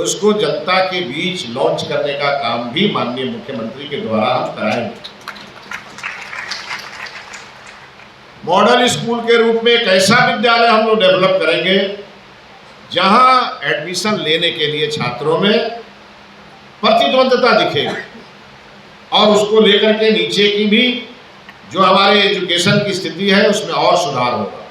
उसको जनता के बीच लॉन्च करने का काम भी माननीय मुख्यमंत्री के द्वारा हम कराएंगे। मॉडल स्कूल के रूप में एक ऐसा विद्यालय हम लोग डेवलप करेंगे जहां एडमिशन लेने के लिए छात्रों में प्रतिद्वंदता दिखेगी और उसको लेकर के नीचे की भी जो हमारे एजुकेशन की स्थिति है उसमें और सुधार होगा।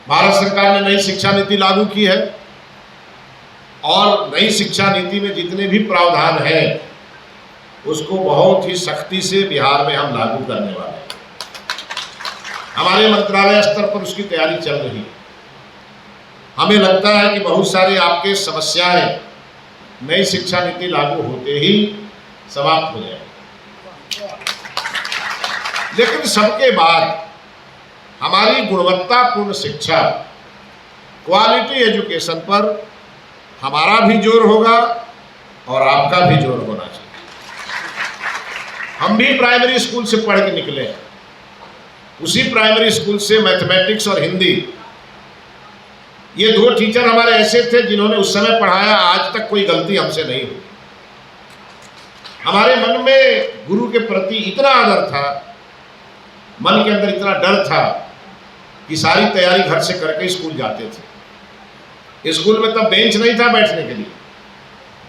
भारत सरकार ने नई शिक्षा नीति लागू की है और नई शिक्षा नीति में जितने भी प्रावधान हैं उसको बहुत ही सख्ती से बिहार में हम लागू करने वाले हैं। हमारे मंत्रालय स्तर पर उसकी तैयारी चल रही है। हमें लगता है कि बहुत सारे आपके समस्याएं नई शिक्षा नीति लागू होते ही समाप्त हो जाएगी, लेकिन सबके बाद हमारी गुणवत्तापूर्ण शिक्षा, क्वालिटी एजुकेशन पर हमारा भी जोर होगा और आपका भी जोर होना चाहिए। हम भी प्राइमरी स्कूल से पढ़ के निकले हैं, उसी प्राइमरी स्कूल से मैथमेटिक्स और हिंदी, ये दो टीचर हमारे ऐसे थे जिन्होंने उस समय पढ़ाया, आज तक कोई गलती हमसे नहीं हुई। हमारे मन में गुरु के प्रति इतना आदर था, मन के अंदर इतना डर था कि सारी तैयारी घर से करके स्कूल जाते थे। स्कूल में तब बेंच नहीं था बैठने के लिए,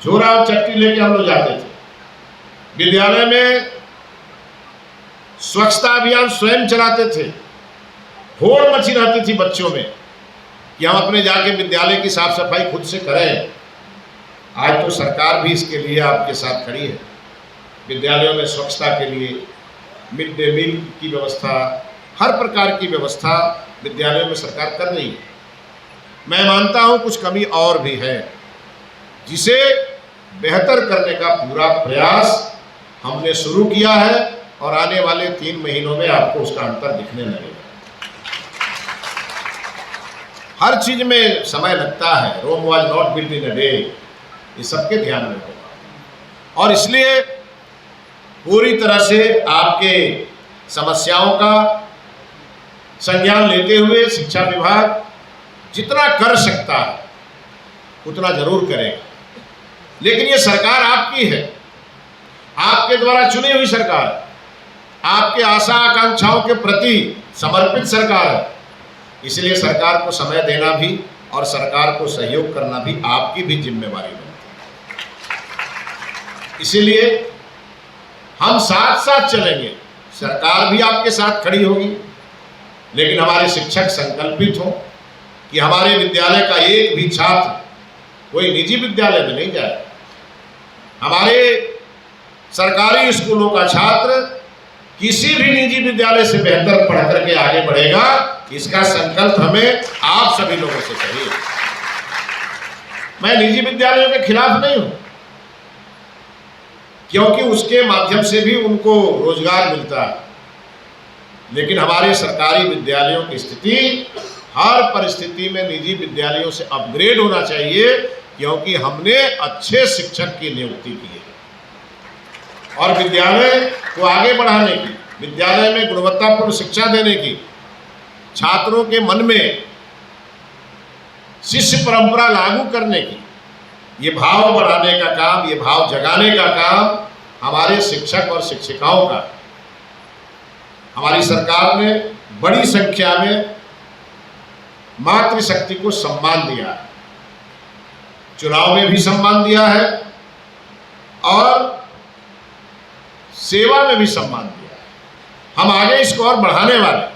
झोरा और चट्टी लेके हम लोग जाते थे। विद्यालय में स्वच्छता अभियान स्वयं चलाते थे। होड़ मची रहती थी बच्चों में कि हम अपने जाके विद्यालय की साफ सफाई खुद से करें। आज तो सरकार भी इसके लिए आपके साथ खड़ी है। विद्यालयों में स्वच्छता के लिए मिड डे मील की व्यवस्था, हर प्रकार की व्यवस्था विद्यालयों में सरकार कर रही है। मैं मानता हूं कुछ कमी और भी है, जिसे बेहतर करने का पूरा प्रयास हमने शुरू किया है और आने वाले 3 महीनों में आपको उसका अंतर दिखने लगेगा। हर चीज में समय लगता है, Rome was not built in a day, ये सबके ध्यान में होगा। और इसलिए पूरी तरह से आपके समस्याओं का संज्ञान लेते हुए शिक्षा विभाग जितना कर सकता है उतना जरूर करेगा। लेकिन ये सरकार आपकी है, आपके द्वारा चुनी हुई सरकार है, आपके आशा आकांक्षाओं के प्रति समर्पित सरकार है। इसलिए सरकार को समय देना भी और सरकार को सहयोग करना भी आपकी भी जिम्मेवारी बनती है। इसीलिए हम साथ साथ चलेंगे, सरकार भी आपके साथ खड़ी होगी, लेकिन हमारे शिक्षक संकल्पित हों कि हमारे विद्यालय का एक भी छात्र कोई निजी विद्यालय में नहीं जाए। हमारे सरकारी स्कूलों का छात्र किसी भी निजी विद्यालय से बेहतर पढ़ करके आगे बढ़ेगा, इसका संकल्प हमें आप सभी लोगों से चाहिए। मैं निजी विद्यालयों के खिलाफ नहीं हूं, क्योंकि उसके माध्यम से भी उनको रोजगार मिलता है, लेकिन हमारे सरकारी विद्यालयों की स्थिति हर परिस्थिति में निजी विद्यालयों से अपग्रेड होना चाहिए, क्योंकि हमने अच्छे शिक्षक की नियुक्ति की है। और विद्यालय को आगे बढ़ाने की, विद्यालय में गुणवत्तापूर्ण शिक्षा देने की, छात्रों के मन में शिष्य परंपरा लागू करने की, ये भाव बढ़ाने का काम, ये भाव जगाने का काम हमारे शिक्षक और शिक्षिकाओं का। हमारी सरकार ने बड़ी संख्या में मातृशक्ति को सम्मान दिया है, चुनाव में भी सम्मान दिया है और सेवा में भी सम्मान दिया है। हम आगे इसको और बढ़ाने वाले।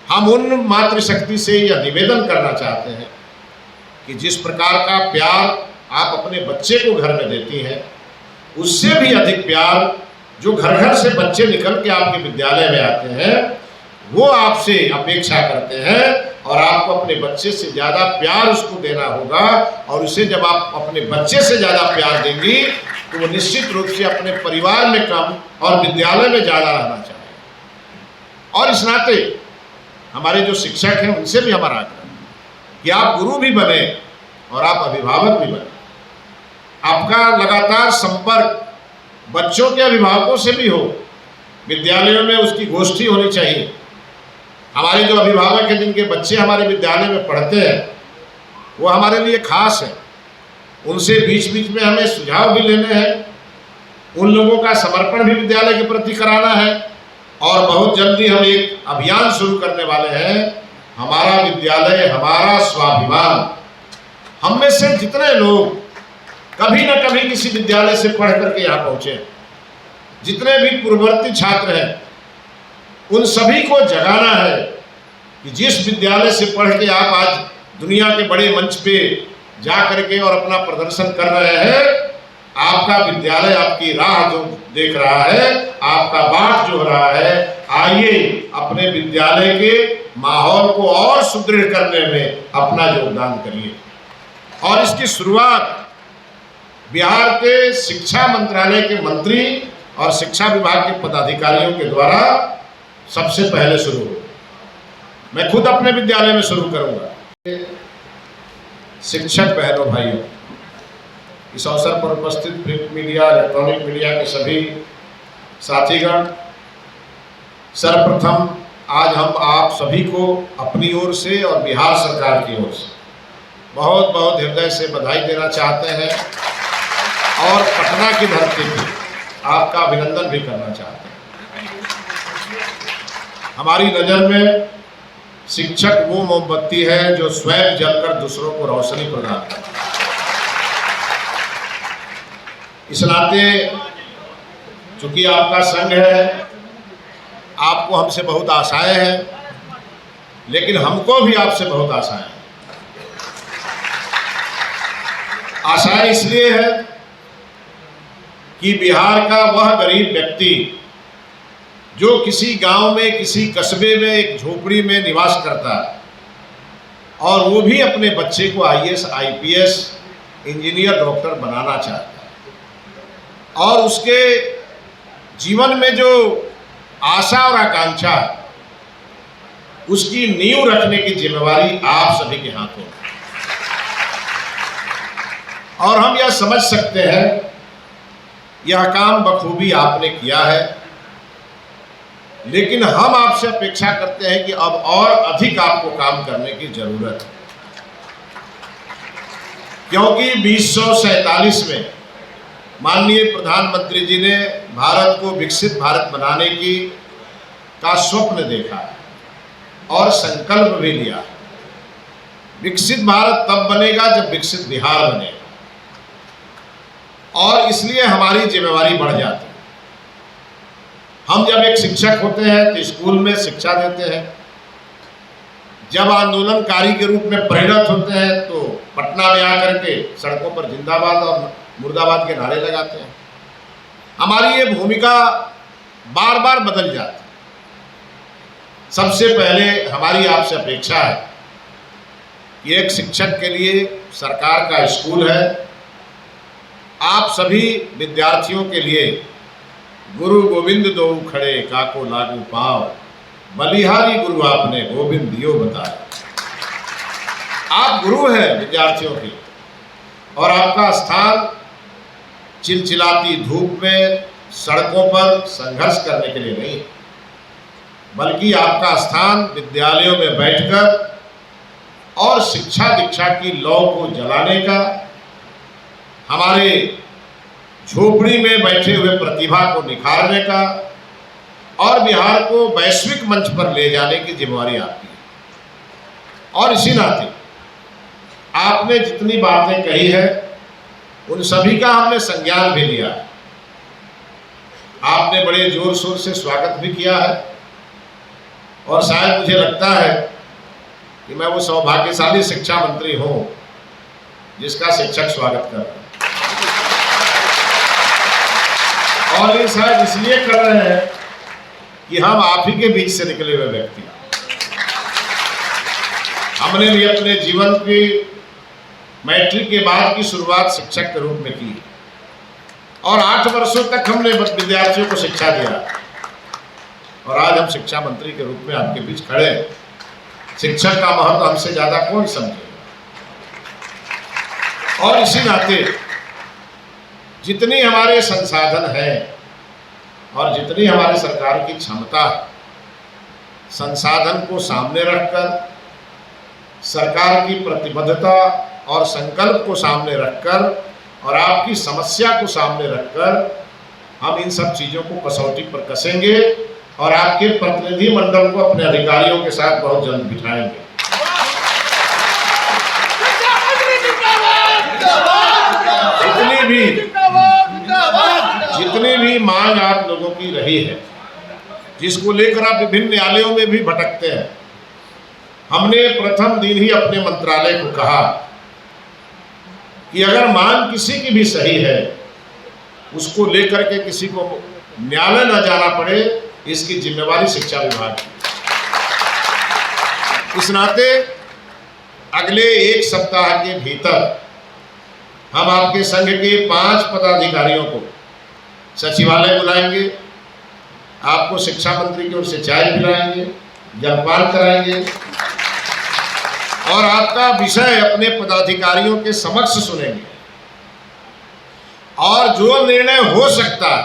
हम उन मातृशक्ति से यह निवेदन करना चाहते हैं कि जिस प्रकार का प्यार आप अपने बच्चे को घर में देती हैं, उससे भी अधिक प्यार जो घर घर से बच्चे निकल के आपके विद्यालय में आते हैं वो आपसे अपेक्षा करते हैं, और आपको अपने बच्चे से ज़्यादा प्यार उसको देना होगा। और उसे जब आप अपने बच्चे से ज़्यादा प्यार देंगी तो वो निश्चित रूप से अपने परिवार में कम और विद्यालय में ज़्यादा रहना चाहेगा। और इस नाते हमारे जो शिक्षक हैं उनसे भी हमारा आग्रह है कि आप गुरु भी बने और आप अभिभावक भी बने। आपका लगातार संपर्क बच्चों के अभिभावकों से भी हो। विद्यालयों में उसकी गोष्ठी होनी चाहिए। हमारे जो अभिभावक हैं जिनके बच्चे हमारे विद्यालय में पढ़ते हैं वो हमारे लिए खास है। उनसे बीच बीच में हमें सुझाव भी लेने हैं, उन लोगों का समर्पण भी विद्यालय के प्रति कराना है। और बहुत जल्दी हम एक अभियान शुरू करने वाले हैं, हमारा विद्यालय हमारा स्वाभिमान। हम में से जितने लोग कभी न कभी किसी विद्यालय से पढ़ करके यहाँ पहुँचे, जितने भी पूर्ववर्ती छात्र हैं, उन सभी को जगाना है कि जिस विद्यालय से पढ़ के आप आज दुनिया के बड़े मंच पे जा करके और अपना प्रदर्शन कर रहे हैं, आपका विद्यालय आपकी राह जो देख रहा है, आपका बाट जो हो रहा है। आइए अपने विद्यालय के माहौल को और सुदृढ़ करने में अपना योगदान करिए। और इसकी शुरुआत बिहार के शिक्षा मंत्रालय के मंत्री और शिक्षा विभाग के पदाधिकारियों के द्वारा सबसे पहले शुरू हो। मैं खुद अपने विद्यालय में शुरू करूंगा। शिक्षक बहनों भाइयों, इस अवसर पर उपस्थित प्रिंट मीडिया, इलेक्ट्रॉनिक मीडिया के सभी साथीगण, सर्वप्रथम आज हम आप सभी को अपनी ओर से और बिहार सरकार की ओर से बहुत बहुत हृदय से बधाई देना चाहते हैं और पटना की धरती पर आपका अभिनंदन भी करना चाहते हैं। हमारी नज़र में शिक्षक वो मोमबत्ती है जो स्वयं जलकर दूसरों को रोशनी प्रदान करता है। इस नाते चूंकि आपका संघ है, आपको हमसे बहुत आशाएं हैं, लेकिन हमको भी आपसे बहुत आशाएं हैं। आशाएं इसलिए है कि बिहार का वह गरीब व्यक्ति जो किसी गांव में, किसी कस्बे में, एक झोपड़ी में निवास करता है और वो भी अपने बच्चे को IAS, IPS, इंजीनियर, डॉक्टर बनाना चाहता है और उसके जीवन में जो आशा और आकांक्षा, उसकी नींव रखने की जिम्मेवारी आप सभी के हाथों में। और हम यह समझ सकते हैं यह काम बखूबी आपने किया है, लेकिन हम आपसे अपेक्षा करते हैं कि अब और अधिक आपको काम करने की जरूरत है, क्योंकि 1947 में माननीय प्रधानमंत्री जी ने भारत को विकसित भारत बनाने का स्वप्न देखा और संकल्प भी लिया। विकसित भारत तब बनेगा जब विकसित बिहार बनेगा, और इसलिए हमारी जिम्मेवारी बढ़ जाती है। हम जब एक शिक्षक होते हैं तो स्कूल में शिक्षा देते हैं, जब आंदोलनकारी के रूप में परिणत होते हैं तो पटना में आकर के सड़कों पर जिंदाबाद और मुर्दाबाद के नारे लगाते हैं। हमारी ये भूमिका बार बार बदल जाती है। सबसे पहले हमारी आपसे अपेक्षा है कि एक शिक्षक के लिए सरकार का स्कूल है, आप सभी विद्यार्थियों के लिए गुरु गोविंद दो खड़े काको लागू पाओ, बलिहारी गुरु आपने गोविंद दियो बताए। आप गुरु हैं विद्यार्थियों के, और आपका स्थान चिलचिलाती धूप में सड़कों पर संघर्ष करने के लिए नहीं, बल्कि आपका स्थान विद्यालयों में बैठकर और शिक्षा दीक्षा की लौ को जलाने का, हमारे झोपड़ी में बैठे हुए प्रतिभा को निखारने का और बिहार को वैश्विक मंच पर ले जाने की जिम्मेवारी आपकी है। और इसी नाते आपने जितनी बातें कही है उन सभी का हमने संज्ञान भी लिया है। आपने बड़े जोर शोर से स्वागत भी किया है, और शायद मुझे लगता है कि मैं वो सौभाग्यशाली शिक्षा मंत्री हूँ जिसका शिक्षक स्वागत कर रहा है। और ये शायद इसलिए कर रहे हैं कि हम आप ही के बीच से निकले हुए व्यक्ति, हमने भी अपने जीवन की मैट्रिक के बाद की शुरुआत शिक्षक के रूप में की, और 8 वर्षों तक हमने विद्यार्थियों को शिक्षा दिया, और आज हम शिक्षा मंत्री के रूप में आपके बीच खड़े हैं। शिक्षक का महत्व हमसे ज्यादा कौन समझे। और इसी नाते जितनी हमारे संसाधन हैं और जितनी हमारे सरकार की क्षमता है, संसाधन को सामने रखकर सरकार की प्रतिबद्धता और संकल्प को सामने रखकर और आपकी समस्या को सामने रखकर हम इन सब चीज़ों को कसौटी पर कसेंगे और आपके प्रतिनिधि मंडल को अपने अधिकारियों के साथ बहुत जल्द बिठाएंगे। जितनी भी मांग आप लोगों की रही है, जिसको लेकर आप विभिन्न न्यायालयों में भी भटकते हैं, हमने प्रथम दिन ही अपने मंत्रालय को कहा कि अगर मांग किसी की भी सही है, उसको लेकर के किसी को न्यायालय न जाना पड़े, इसकी जिम्मेवारी शिक्षा विभाग की। इस नाते अगले एक सप्ताह के भीतर हम आपके संघ के 5 पदाधिकारियों को सचिवालय बुलाएंगे, आपको शिक्षा मंत्री की ओर से चाय पिलाएंगे, जलपान कराएंगे और आपका विषय अपने पदाधिकारियों के समक्ष सुनेंगे और जो निर्णय हो सकता है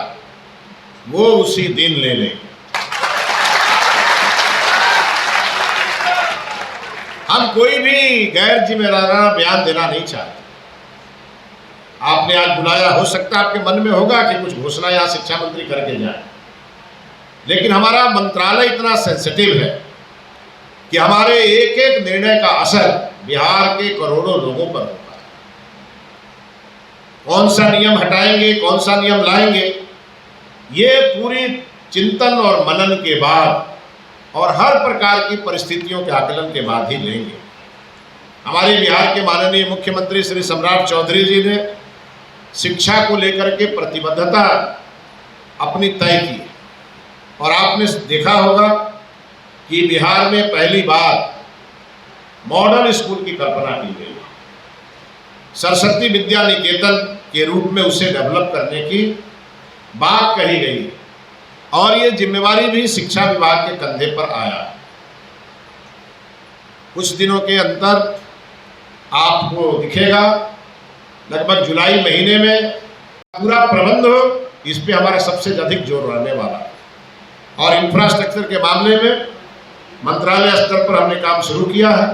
वो उसी दिन ले लेंगे। हम कोई भी गैर जिम्मेदाराना बयान देना नहीं चाहते। आपने आज बुलाया, हो सकता है आपके मन में होगा कि कुछ घोषणा यहाँ शिक्षा मंत्री करके जाए, लेकिन हमारा मंत्रालय इतना सेंसिटिव है कि हमारे एक एक निर्णय का असर बिहार के करोड़ों लोगों पर होगा। कौन सा नियम हटाएंगे, कौन सा नियम लाएंगे, ये पूरी चिंतन और मनन के बाद और हर प्रकार की परिस्थितियों के आकलन के बाद ही लेंगे। हमारे बिहार के माननीय मुख्यमंत्री श्री सम्राट चौधरी जी ने शिक्षा को लेकर के प्रतिबद्धता अपनी तय की और आपने देखा होगा कि बिहार में पहली बार मॉडल स्कूल की कल्पना की गई। सरस्वती विद्या निकेतन के रूप में उसे डेवलप करने की बात कही गई और ये जिम्मेवारी भी शिक्षा विभाग के कंधे पर आया। कुछ दिनों के अंतर आपको दिखेगा, लगभग जुलाई महीने में पूरा प्रबंध हो, इस पे हमारा सबसे अधिक जोर रहने वाला है। और इंफ्रास्ट्रक्चर के मामले में मंत्रालय स्तर पर हमने काम शुरू किया है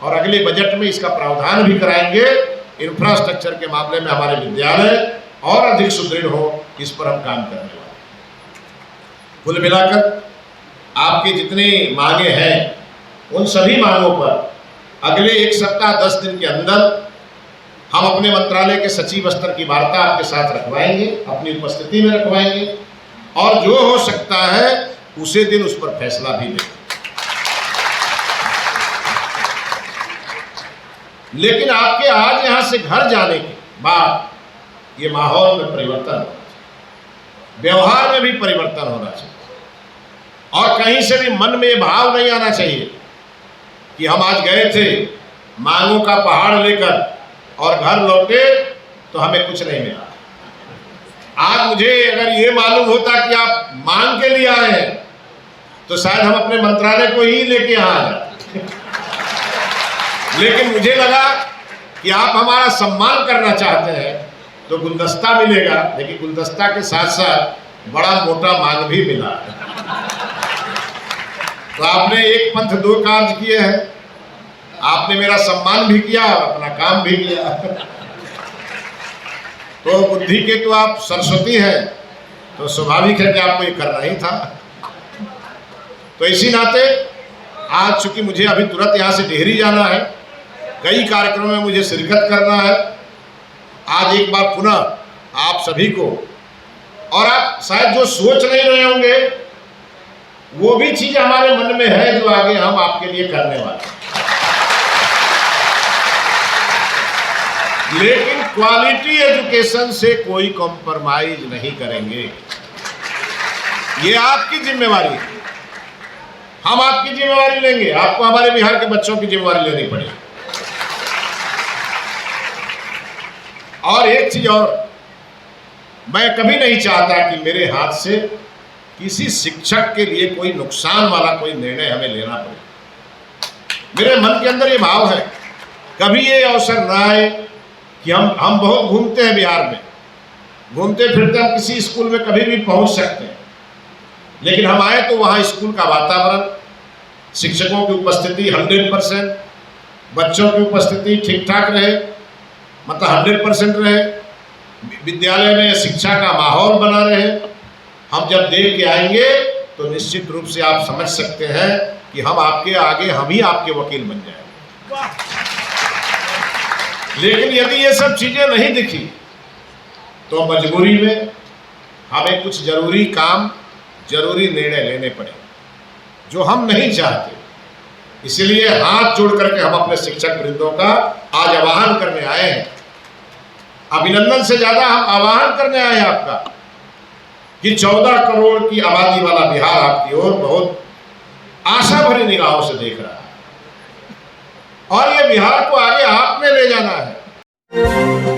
और अगले बजट में इसका प्रावधान भी कराएंगे। इंफ्रास्ट्रक्चर के मामले में हमारे विद्यालय और अधिक सुदृढ़ हो, इस पर हम काम करने वाले। कुल मिलाकर आपकी जितनी मांगे हैं, उन सभी मांगों पर अगले एक सप्ताह 10 दिन के अंदर हम अपने मंत्रालय के सचिव स्तर की वार्ता आपके साथ रखवाएंगे, अपनी उपस्थिति में रखवाएंगे और जो हो सकता है उसी दिन उस पर फैसला भी लेंगे। लेकिन आपके आज यहां से घर जाने के बाद ये माहौल में परिवर्तन होना चाहिए, व्यवहार में भी परिवर्तन होना चाहिए और कहीं से भी मन में ये भाव नहीं आना चाहिए कि हम आज गए थे मांगों का पहाड़ लेकर और घर लौटे तो हमें कुछ नहीं मिला। आज मुझे अगर ये मालूम होता कि आप मांग के लिए आए हैं तो शायद हम अपने मंत्रालय को ही लेके यहाँ आ जाते, लेकिन मुझे लगा कि आप हमारा सम्मान करना चाहते हैं तो गुलदस्ता मिलेगा, लेकिन गुलदस्ता के साथ साथ बड़ा मोटा मांग भी मिला है। तो आपने एक पंथ दो कार्य किए हैं, आपने मेरा सम्मान भी किया और अपना काम भी किया। तो बुद्धि के तो आप सरस्वती हैं, तो स्वाभाविक है कि आपको ये करना ही था। तो इसी नाते आज चूंकि मुझे अभी तुरंत यहाँ से डेहरी जाना है, कई कार्यक्रमों में मुझे शिरकत करना है, आज एक बार पुनः आप सभी को, और आप शायद जो सोच नहीं रहे होंगे वो भी चीज हमारे मन में है जो आगे हम आपके लिए करने वाले, लेकिन क्वालिटी एजुकेशन से कोई कॉम्प्रोमाइज नहीं करेंगे। ये आपकी जिम्मेवारी है, हम आपकी जिम्मेवारी लेंगे, आपको हमारे बिहार के बच्चों की जिम्मेवारी लेनी पड़ेगी। और एक चीज और, मैं कभी नहीं चाहता कि मेरे हाथ से किसी शिक्षक के लिए कोई नुकसान वाला कोई निर्णय हमें लेना पड़े। मेरे मन के अंदर ये भाव है, कभी ये अवसर ना आए कि हम बहुत घूमते हैं बिहार में, घूमते फिरते हम किसी स्कूल में कभी भी पहुंच सकते हैं, लेकिन हम आए तो वहाँ स्कूल का वातावरण, शिक्षकों की उपस्थिति 100%, बच्चों की उपस्थिति ठीक ठाक रहे, मतलब 100% रहे, विद्यालय में शिक्षा का माहौल बना रहे। हम जब देख के आएंगे तो निश्चित रूप से आप समझ सकते हैं कि हम आपके आगे, हम ही आपके वकील बन जाएंगे। लेकिन यदि ये सब चीजें नहीं दिखी तो मजबूरी में हमें कुछ जरूरी काम, जरूरी निर्णय लेने पड़े जो हम नहीं चाहते। इसलिए हाथ जोड़ करके हम अपने शिक्षक वृंदों का आज आह्वान करने आए हैं। अभिनंदन से ज्यादा हम आह्वान करने आए हैं आपका कि 14 करोड़ की आबादी वाला बिहार आपकी ओर बहुत आशा भरी निगाहों से देख रहा है और ये बिहार को आगे आपने ले जाना है।